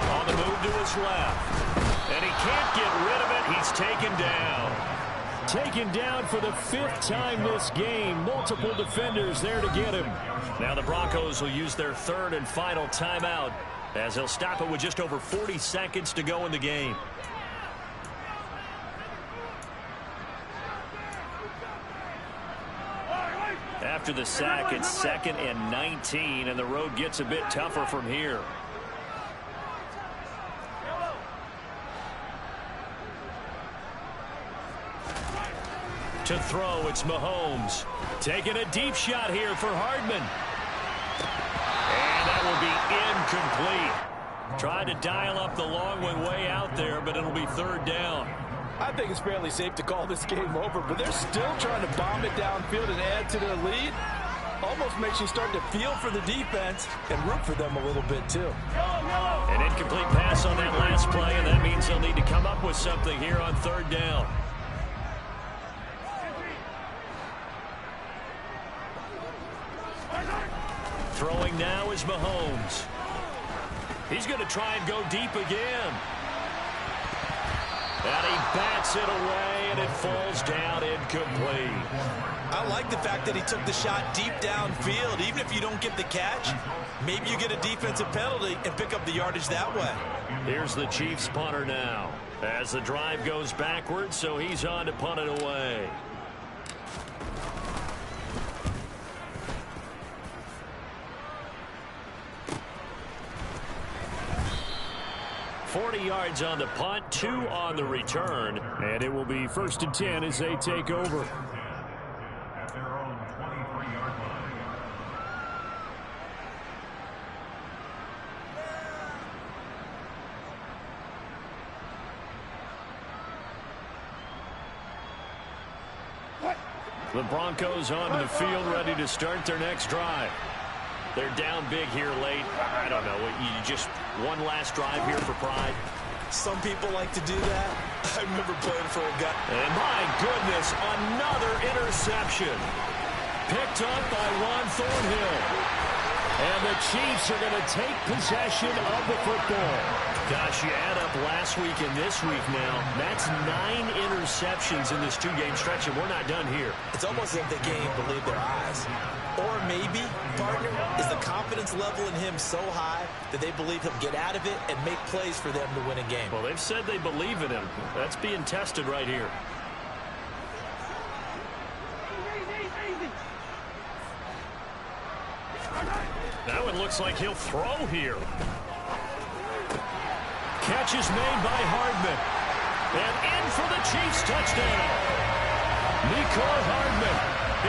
On the move to his left. And he can't get rid of it. He's taken down. Taken down for the 5th time this game. Multiple defenders there to get him. Now the Broncos will use their 3rd and final timeout as they'll stop it with just over 40 seconds to go in the game. After the sack, it's 2nd and 19, and the road gets a bit tougher from here. To throw, it's Mahomes. Taking a deep shot here for Hardman. And that will be incomplete. Tried to dial up the long one way out there, but it'll be 3rd down. I think it's fairly safe to call this game over, but they're still trying to bomb it downfield and add to their lead. Almost makes you start to feel for the defense and root for them a little bit, too. An incomplete pass on that last play, and that means they'll need to come up with something here on 3rd down. Throwing now is Mahomes. He's going to try and go deep again. And he bats it away, and it falls down incomplete. I like the fact that he took the shot deep downfield. Even if you don't get the catch, maybe you get a defensive penalty and pick up the yardage that way. Here's the Chiefs punter now as the drive goes backwards, so he's on to punt it away. .40 yards on the punt, 2 on the return, and it will be 1st and 10 as they take over. At their own 23-yard line. The Broncos onto the field, ready to start their next drive. They're down big here late. I don't know. You just one last drive here for pride. Some people like to do that. I remember playing for a guy. And my goodness, another interception. Picked up by Ron Thornhill. And the Chiefs are going to take possession of the football. Gosh, you add up last week and this week now. That's 9 interceptions in this 2-game stretch, and we're not done here. It's almost like they can't even believe their eyes. Or maybe, partner, is the confidence level in him so high that they believe he'll get out of it and make plays for them to win a game. Well, they've said they believe in him. That's being tested right here. That one looks like he'll throw here. Catch is made by Hardman. And in for the Chiefs touchdown. Mecole Hardman,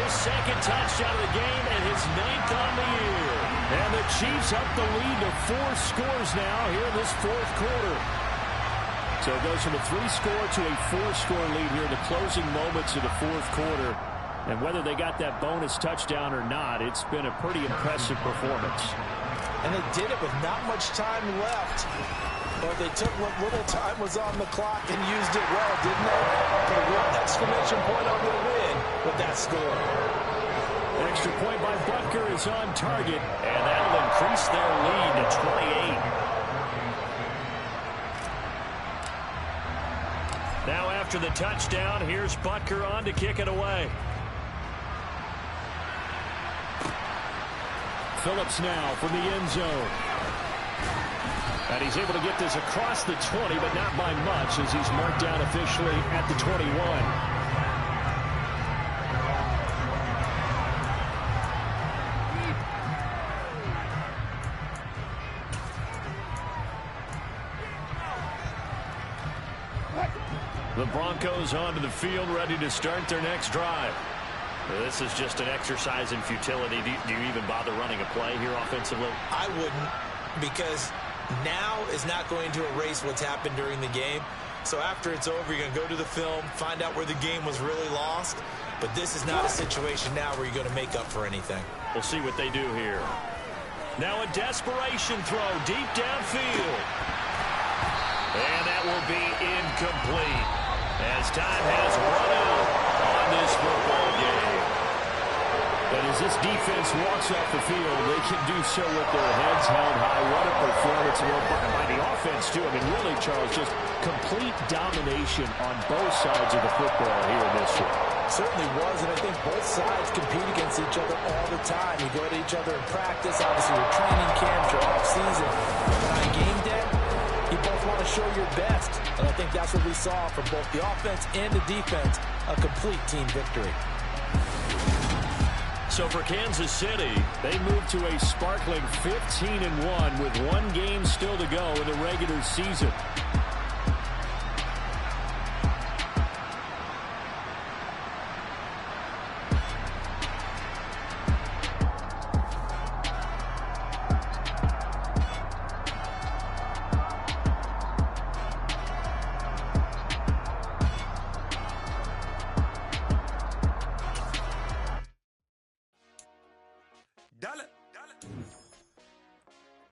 his 2nd touchdown of the game and his 9th on the year. And the Chiefs up the lead to 4 scores now here in this 4th quarter. So it goes from a 3-score to a 4-score lead here in the closing moments of the 4th quarter. And whether they got that bonus touchdown or not, it's been a pretty impressive performance. And they did it with not much time left. But they took what little time was on the clock and used it well, didn't they? Put a real exclamation point on the win with that score. An extra point by Butker is on target, and that'll increase their lead to 28. Now after the touchdown, here's Butker on to kick it away. Phillips now from the end zone. And he's able to get this across the 20, but not by much as he's marked down officially at the 21. The Broncos onto the field, ready to start their next drive. This is just an exercise in futility. Do you even bother running a play here offensively? I wouldn't, because now is not going to erase what's happened during the game. So after it's over, you're going to go to the film, find out where the game was really lost. But this is not a situation now where you're going to make up for anything. We'll see what they do here. Now a desperation throw deep downfield. And that will be incomplete as time has run out on this football game. And as this defense walks off the field, they can do so with their heads held high. What a performance by the offense, too. I mean, really, Charles, just complete domination on both sides of the football here in this one. Certainly was, and I think both sides compete against each other all the time. You go to each other in practice, obviously your training camps, your off-season. And on game day, you both want to show your best. And I think that's what we saw from both the offense and the defense, a complete team victory. So for Kansas City, they move to a sparkling 15-1 with one game still to go in the regular season.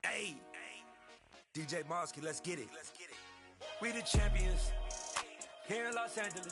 Hey, DJ Mosky, let's get it. We the champions here in Los Angeles.